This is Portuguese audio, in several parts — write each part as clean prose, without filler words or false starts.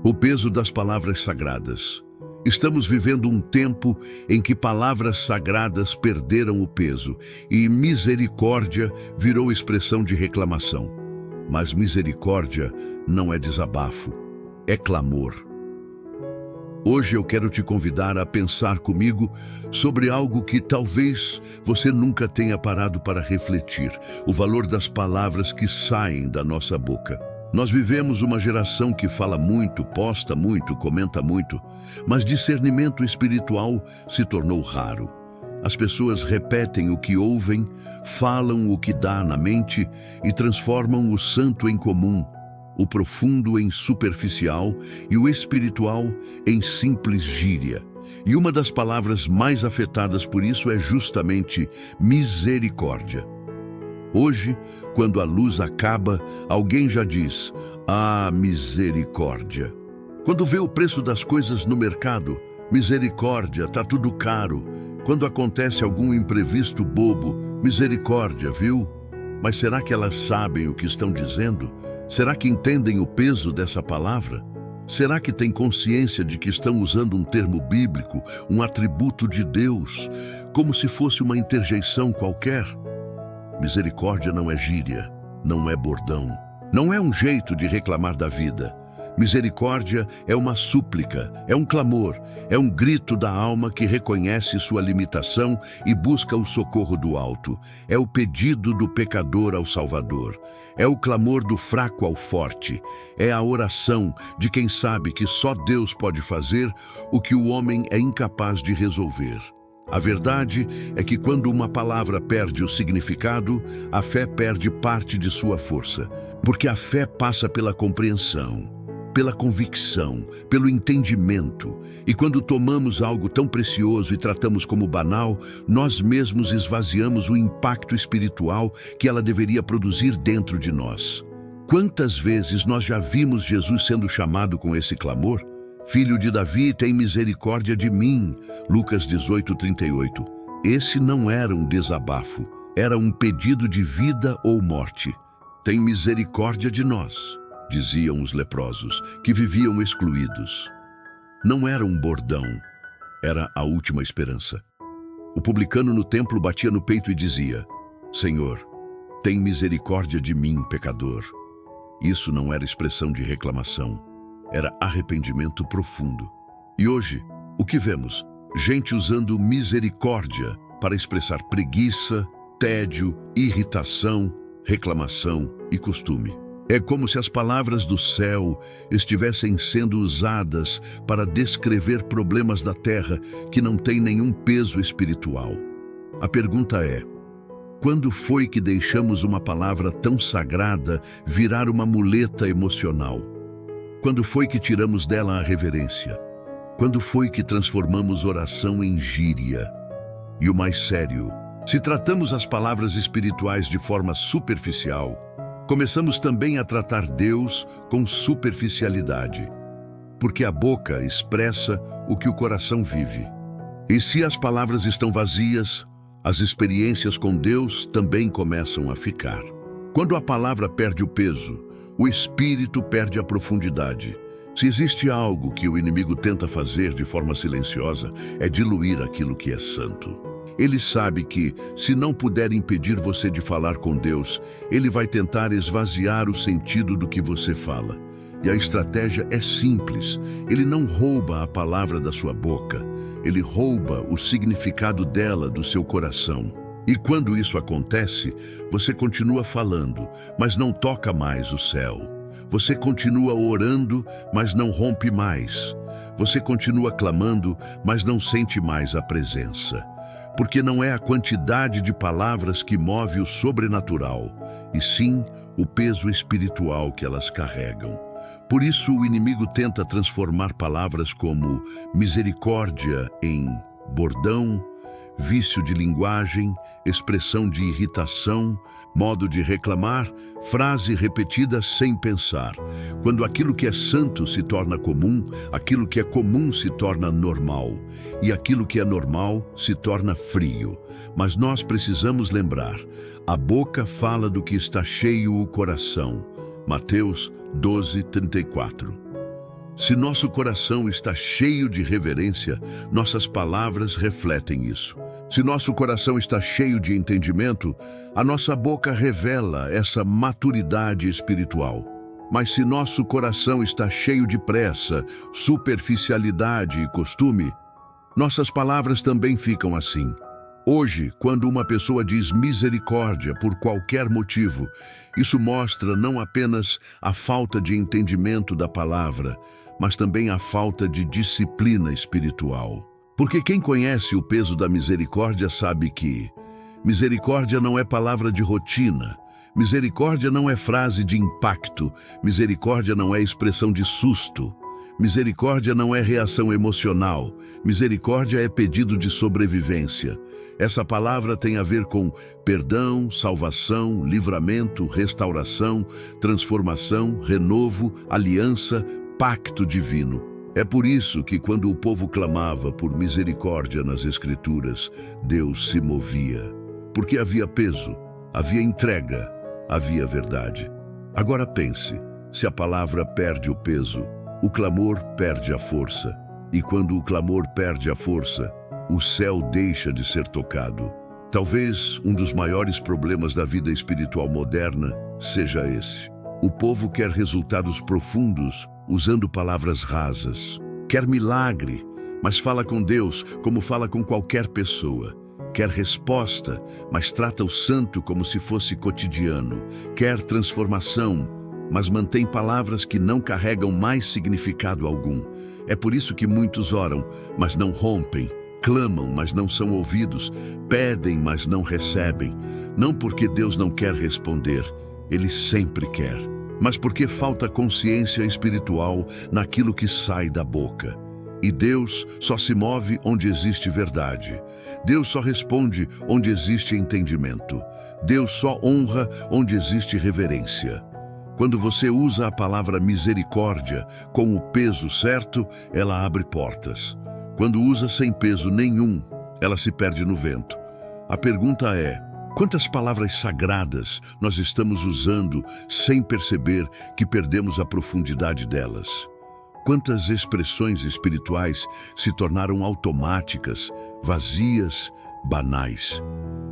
O peso das palavras sagradas. Estamos vivendo um tempo em que palavras sagradas perderam o peso e misericórdia virou expressão de reclamação. Mas misericórdia não é desabafo, é clamor. Hoje eu quero te convidar a pensar comigo sobre algo que talvez você nunca tenha parado para refletir: o valor das palavras que saem da nossa boca. Nós vivemos uma geração que fala muito, posta muito, comenta muito, mas discernimento espiritual se tornou raro. As pessoas repetem o que ouvem, falam o que dá na mente e transformam o santo em comum, o profundo em superficial e o espiritual em simples gíria. E uma das palavras mais afetadas por isso é justamente misericórdia. Hoje, quando a luz acaba, alguém já diz: "Ah, misericórdia." Quando vê o preço das coisas no mercado, misericórdia, tá tudo caro. Quando acontece algum imprevisto bobo, misericórdia, viu? Mas será que elas sabem o que estão dizendo? Será que entendem o peso dessa palavra? Será que têm consciência de que estão usando um termo bíblico, um atributo de Deus, como se fosse uma interjeição qualquer? Misericórdia não é gíria, não é bordão, não é um jeito de reclamar da vida. Misericórdia é uma súplica, é um clamor, é um grito da alma que reconhece sua limitação e busca o socorro do alto. É o pedido do pecador ao Salvador. É o clamor do fraco ao forte. É a oração de quem sabe que só Deus pode fazer o que o homem é incapaz de resolver. A verdade é que quando uma palavra perde o significado, a fé perde parte de sua força, porque a fé passa pela compreensão, pela convicção, pelo entendimento. E quando tomamos algo tão precioso e tratamos como banal, nós mesmos esvaziamos o impacto espiritual que ela deveria produzir dentro de nós. Quantas vezes nós já vimos Jesus sendo chamado com esse clamor? "Filho de Davi, tem misericórdia de mim." Lucas 18:38. Esse não era um desabafo, era um pedido de vida ou morte. "Tem misericórdia de nós", diziam os leprosos, que viviam excluídos. Não era um bordão, era a última esperança. O publicano no templo batia no peito e dizia: "Senhor, tem misericórdia de mim, pecador." Isso não era expressão de reclamação, era arrependimento profundo. E hoje, o que vemos? Gente usando misericórdia para expressar preguiça, tédio, irritação, reclamação e costume. É como se as palavras do céu estivessem sendo usadas para descrever problemas da terra que não têm nenhum peso espiritual. A pergunta é: quando foi que deixamos uma palavra tão sagrada virar uma muleta emocional? Quando foi que tiramos dela a reverência? Quando foi que transformamos oração em gíria? E o mais sério, se tratamos as palavras espirituais de forma superficial, começamos também a tratar Deus com superficialidade, porque a boca expressa o que o coração vive. E se as palavras estão vazias, as experiências com Deus também começam a ficar. Quando a palavra perde o peso, o espírito perde a profundidade. Se existe algo que o inimigo tenta fazer de forma silenciosa, é diluir aquilo que é santo. Ele sabe que, se não puder impedir você de falar com Deus, ele vai tentar esvaziar o sentido do que você fala. E a estratégia é simples. Ele não rouba a palavra da sua boca, ele rouba o significado dela do seu coração. E quando isso acontece, você continua falando, mas não toca mais o céu. Você continua orando, mas não rompe mais. Você continua clamando, mas não sente mais a presença. Porque não é a quantidade de palavras que move o sobrenatural, e sim o peso espiritual que elas carregam. Por isso o inimigo tenta transformar palavras como misericórdia em bordão, vício de linguagem, expressão de irritação, modo de reclamar, frase repetida sem pensar. Quando aquilo que é santo se torna comum, aquilo que é comum se torna normal, e aquilo que é normal se torna frio. Mas nós precisamos lembrar, a boca fala do que está cheio o coração. Mateus 12:34. Se nosso coração está cheio de reverência, nossas palavras refletem isso. Se nosso coração está cheio de entendimento, a nossa boca revela essa maturidade espiritual. Mas se nosso coração está cheio de pressa, superficialidade e costume, nossas palavras também ficam assim. Hoje, quando uma pessoa diz misericórdia por qualquer motivo, isso mostra não apenas a falta de entendimento da palavra, mas também a falta de disciplina espiritual. Porque quem conhece o peso da misericórdia sabe que misericórdia não é palavra de rotina, misericórdia não é frase de impacto, misericórdia não é expressão de susto, misericórdia não é reação emocional, misericórdia é pedido de sobrevivência. Essa palavra tem a ver com perdão, salvação, livramento, restauração, transformação, renovo, aliança, pacto divino. É por isso que quando o povo clamava por misericórdia nas Escrituras, Deus se movia. Porque havia peso, havia entrega, havia verdade. Agora pense, se a palavra perde o peso, o clamor perde a força. E quando o clamor perde a força, o céu deixa de ser tocado. Talvez um dos maiores problemas da vida espiritual moderna seja esse. O povo quer resultados profundos usando palavras rasas. Quer milagre, mas fala com Deus como fala com qualquer pessoa. Quer resposta, mas trata o santo como se fosse cotidiano. Quer transformação, mas mantém palavras que não carregam mais significado algum. É por isso que muitos oram, mas não rompem. Clamam, mas não são ouvidos, pedem, mas não recebem. Não porque Deus não quer responder, Ele sempre quer, mas porque falta consciência espiritual naquilo que sai da boca. E Deus só se move onde existe verdade. Deus só responde onde existe entendimento. Deus só honra onde existe reverência. Quando você usa a palavra misericórdia com o peso certo, ela abre portas. Quando usa sem peso nenhum, ela se perde no vento. A pergunta é, quantas palavras sagradas nós estamos usando sem perceber que perdemos a profundidade delas? Quantas expressões espirituais se tornaram automáticas, vazias, banais?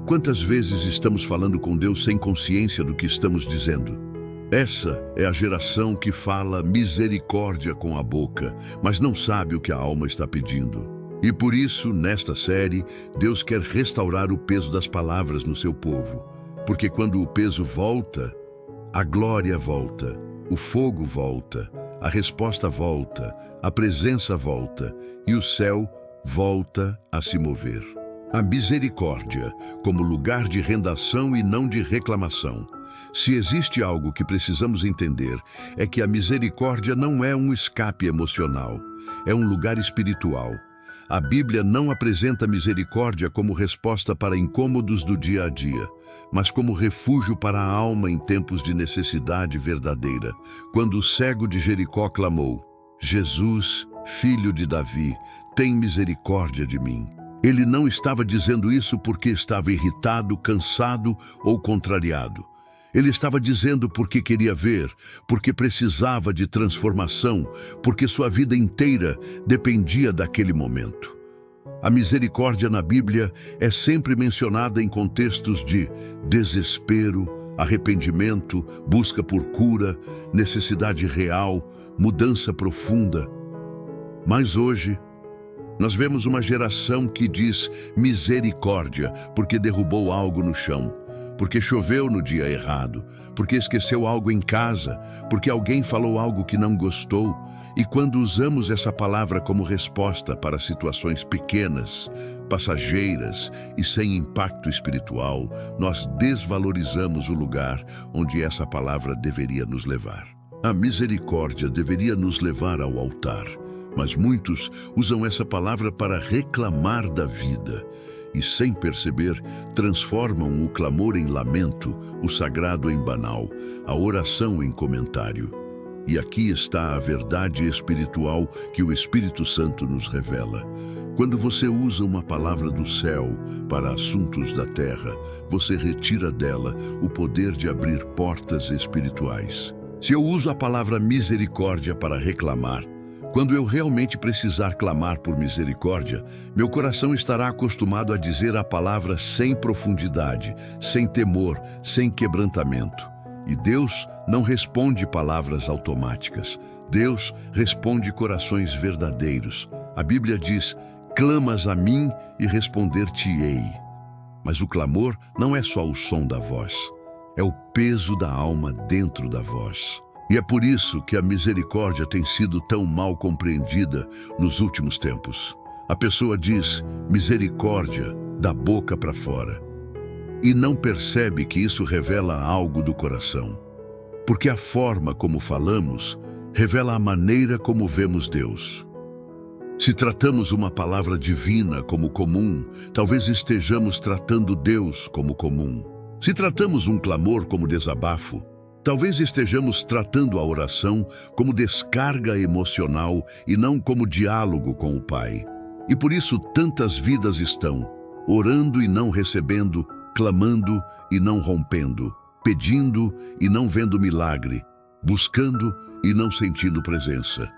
Quantas vezes estamos falando com Deus sem consciência do que estamos dizendo? Essa é a geração que fala misericórdia com a boca, mas não sabe o que a alma está pedindo. E por isso, nesta série, Deus quer restaurar o peso das palavras no seu povo. Porque quando o peso volta, a glória volta, o fogo volta, a resposta volta, a presença volta e o céu volta a se mover. A misericórdia como lugar de rendação e não de reclamação. Se existe algo que precisamos entender, é que a misericórdia não é um escape emocional, é um lugar espiritual. A Bíblia não apresenta misericórdia como resposta para incômodos do dia a dia, mas como refúgio para a alma em tempos de necessidade verdadeira. Quando o cego de Jericó clamou, Jesus, filho de Davi, tem misericórdia de mim. Ele não estava dizendo isso porque estava irritado, cansado ou contrariado. Ele estava dizendo porque queria ver, porque precisava de transformação, porque sua vida inteira dependia daquele momento. A misericórdia na Bíblia é sempre mencionada em contextos de desespero, arrependimento, busca por cura, necessidade real, mudança profunda. Mas hoje, nós vemos uma geração que diz misericórdia porque derrubou algo no chão, porque choveu no dia errado, porque esqueceu algo em casa, porque alguém falou algo que não gostou. E quando usamos essa palavra como resposta para situações pequenas, passageiras e sem impacto espiritual, nós desvalorizamos o lugar onde essa palavra deveria nos levar. A misericórdia deveria nos levar ao altar, mas muitos usam essa palavra para reclamar da vida. E, sem perceber, transformam o clamor em lamento, o sagrado em banal, a oração em comentário. E aqui está a verdade espiritual que o Espírito Santo nos revela. Quando você usa uma palavra do céu para assuntos da terra, você retira dela o poder de abrir portas espirituais. Se eu uso a palavra misericórdia para reclamar, Quando eu realmente precisar clamar por misericórdia, meu coração estará acostumado a dizer a palavra sem profundidade, sem temor, sem quebrantamento. E Deus não responde palavras automáticas. Deus responde corações verdadeiros. A Bíblia diz: clamas a mim e responder-te-ei. Mas o clamor não é só o som da voz, é o peso da alma dentro da voz. E é por isso que a misericórdia tem sido tão mal compreendida nos últimos tempos. A pessoa diz misericórdia da boca para fora e não percebe que isso revela algo do coração. Porque a forma como falamos revela a maneira como vemos Deus. Se tratamos uma palavra divina como comum, talvez estejamos tratando Deus como comum. Se tratamos um clamor como desabafo, talvez estejamos tratando a oração como descarga emocional e não como diálogo com o Pai. E por isso tantas vidas estão orando e não recebendo, clamando e não rompendo, pedindo e não vendo milagre, buscando e não sentindo presença.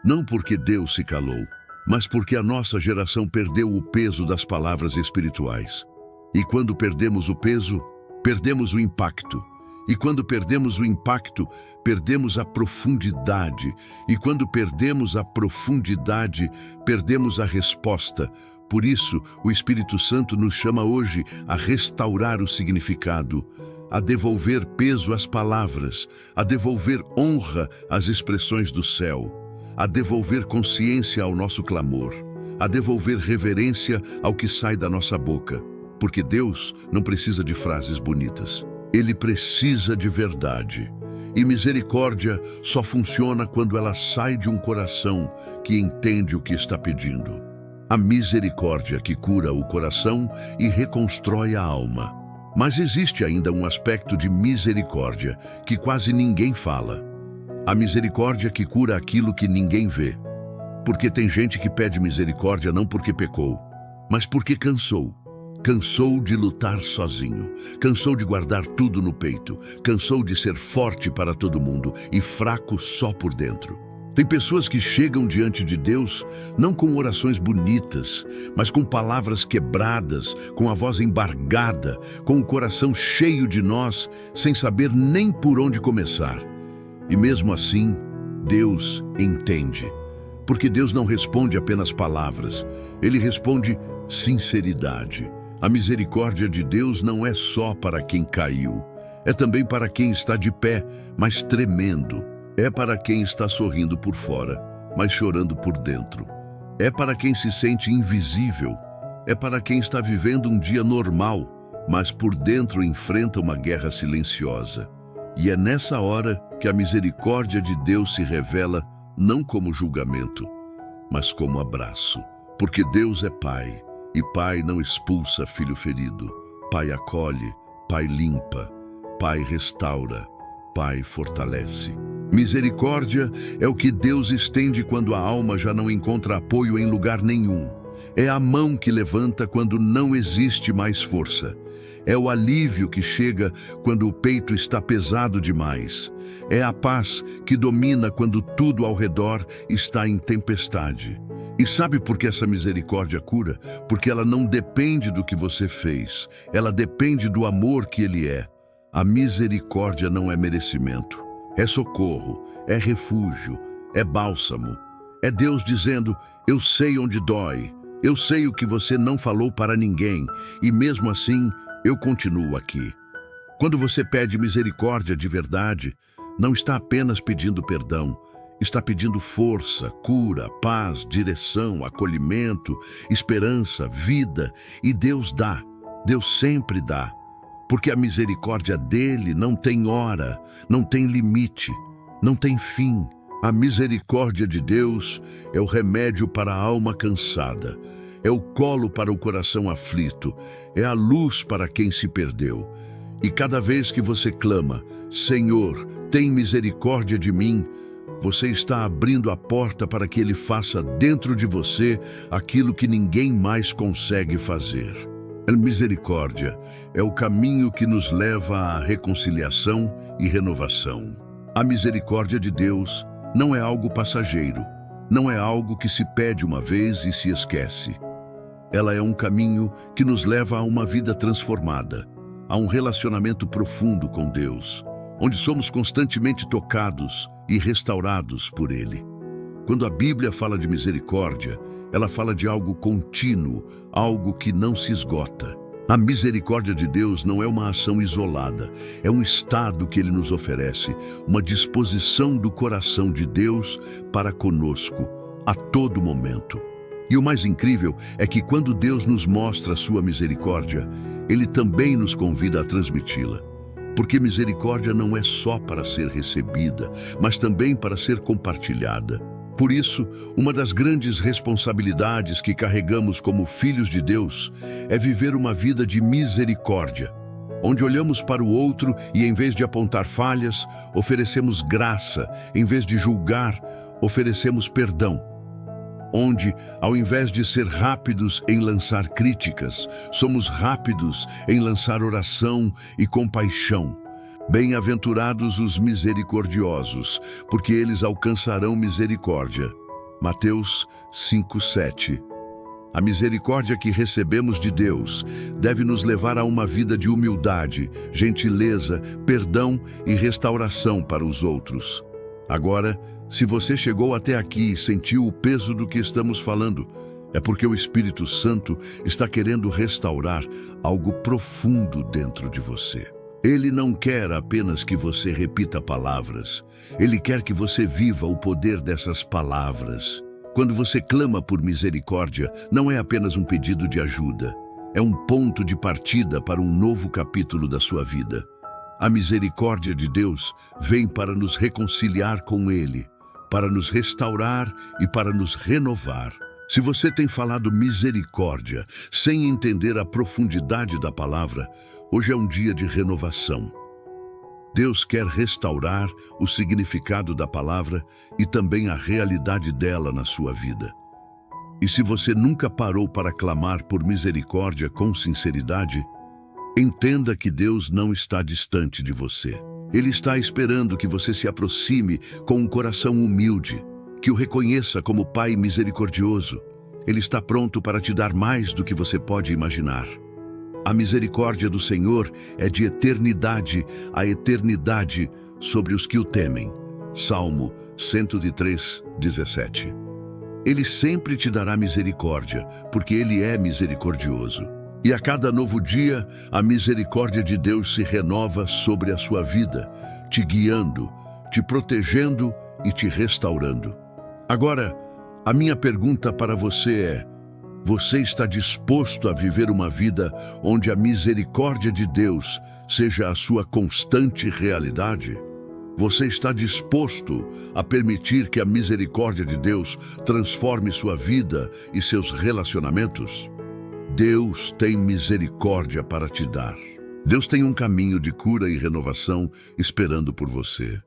Não porque Deus se calou, mas porque a nossa geração perdeu o peso das palavras espirituais. E quando perdemos o peso, perdemos o impacto. E quando perdemos o impacto, perdemos a profundidade. E quando perdemos a profundidade, perdemos a resposta. Por isso, o Espírito Santo nos chama hoje a restaurar o significado, a devolver peso às palavras, a devolver honra às expressões do céu, a devolver consciência ao nosso clamor, a devolver reverência ao que sai da nossa boca. Porque Deus não precisa de frases bonitas. Ele precisa de verdade. E misericórdia só funciona quando ela sai de um coração que entende o que está pedindo. A misericórdia que cura o coração e reconstrói a alma. Mas existe ainda um aspecto de misericórdia que quase ninguém fala. A misericórdia que cura aquilo que ninguém vê. Porque tem gente que pede misericórdia não porque pecou, mas porque cansou. Cansou de lutar sozinho, cansou de guardar tudo no peito, cansou de ser forte para todo mundo e fraco só por dentro. Tem pessoas que chegam diante de Deus não com orações bonitas, mas com palavras quebradas, com a voz embargada, com o coração cheio de nós, sem saber nem por onde começar. E mesmo assim, Deus entende. Porque Deus não responde apenas palavras, Ele responde sinceridade. A misericórdia de Deus não é só para quem caiu, é também para quem está de pé, mas tremendo. É para quem está sorrindo por fora, mas chorando por dentro. É para quem se sente invisível. É para quem está vivendo um dia normal, mas por dentro enfrenta uma guerra silenciosa. E é nessa hora que a misericórdia de Deus se revela não como julgamento, mas como abraço. Porque Deus é Pai. E Pai não expulsa filho ferido. Pai acolhe, Pai limpa, Pai restaura, Pai fortalece. Misericórdia é o que Deus estende quando a alma já não encontra apoio em lugar nenhum. É a mão que levanta quando não existe mais força. É o alívio que chega quando o peito está pesado demais. É a paz que domina quando tudo ao redor está em tempestade. E sabe por que essa misericórdia cura? Porque ela não depende do que você fez, ela depende do amor que Ele é. A misericórdia não é merecimento, é socorro, é refúgio, é bálsamo. É Deus dizendo: eu sei onde dói, eu sei o que você não falou para ninguém, e mesmo assim eu continuo aqui. Quando você pede misericórdia de verdade, não está apenas pedindo perdão, está pedindo força, cura, paz, direção, acolhimento, esperança, vida. E Deus dá, Deus sempre dá. Porque a misericórdia dele não tem hora, não tem limite, não tem fim. A misericórdia de Deus é o remédio para a alma cansada, é o colo para o coração aflito, é a luz para quem se perdeu. E cada vez que você clama: Senhor, tem misericórdia de mim, você está abrindo a porta para que Ele faça dentro de você aquilo que ninguém mais consegue fazer. A misericórdia é o caminho que nos leva à reconciliação e renovação. A misericórdia de Deus não é algo passageiro, não é algo que se pede uma vez e se esquece. Ela é um caminho que nos leva a uma vida transformada, a um relacionamento profundo com Deus, onde somos constantemente tocados e restaurados por Ele. Quando a Bíblia fala de misericórdia, ela fala de algo contínuo, algo que não se esgota. A misericórdia de Deus não é uma ação isolada, é um estado que Ele nos oferece, uma disposição do coração de Deus para conosco, a todo momento. E o mais incrível é que quando Deus nos mostra a sua misericórdia, Ele também nos convida a transmiti-la. Porque misericórdia não é só para ser recebida, mas também para ser compartilhada. Por isso, uma das grandes responsabilidades que carregamos como filhos de Deus é viver uma vida de misericórdia, onde olhamos para o outro e, em vez de apontar falhas, oferecemos graça, em vez de julgar, oferecemos perdão. Onde, ao invés de ser rápidos em lançar críticas, somos rápidos em lançar oração e compaixão. Bem-aventurados os misericordiosos, porque eles alcançarão misericórdia. Mateus 5:7. A misericórdia que recebemos de Deus deve nos levar a uma vida de humildade, gentileza, perdão e restauração para os outros. Agora, se você chegou até aqui e sentiu o peso do que estamos falando, é porque o Espírito Santo está querendo restaurar algo profundo dentro de você. Ele não quer apenas que você repita palavras. Ele quer que você viva o poder dessas palavras. Quando você clama por misericórdia, não é apenas um pedido de ajuda. É um ponto de partida para um novo capítulo da sua vida. A misericórdia de Deus vem para nos reconciliar com Ele, para nos restaurar e para nos renovar. Se você tem falado misericórdia sem entender a profundidade da palavra, hoje é um dia de renovação. Deus quer restaurar o significado da palavra e também a realidade dela na sua vida. E se você nunca parou para clamar por misericórdia com sinceridade, entenda que Deus não está distante de você. Ele está esperando que você se aproxime com um coração humilde, que o reconheça como Pai misericordioso. Ele está pronto para te dar mais do que você pode imaginar. A misericórdia do Senhor é de eternidade a eternidade sobre os que o temem. Salmo 103:17. Ele sempre te dará misericórdia, porque Ele é misericordioso. E a cada novo dia, a misericórdia de Deus se renova sobre a sua vida, te guiando, te protegendo e te restaurando. Agora, a minha pergunta para você é: você está disposto a viver uma vida onde a misericórdia de Deus seja a sua constante realidade? Você está disposto a permitir que a misericórdia de Deus transforme sua vida e seus relacionamentos? Deus tem misericórdia para te dar. Deus tem um caminho de cura e renovação esperando por você.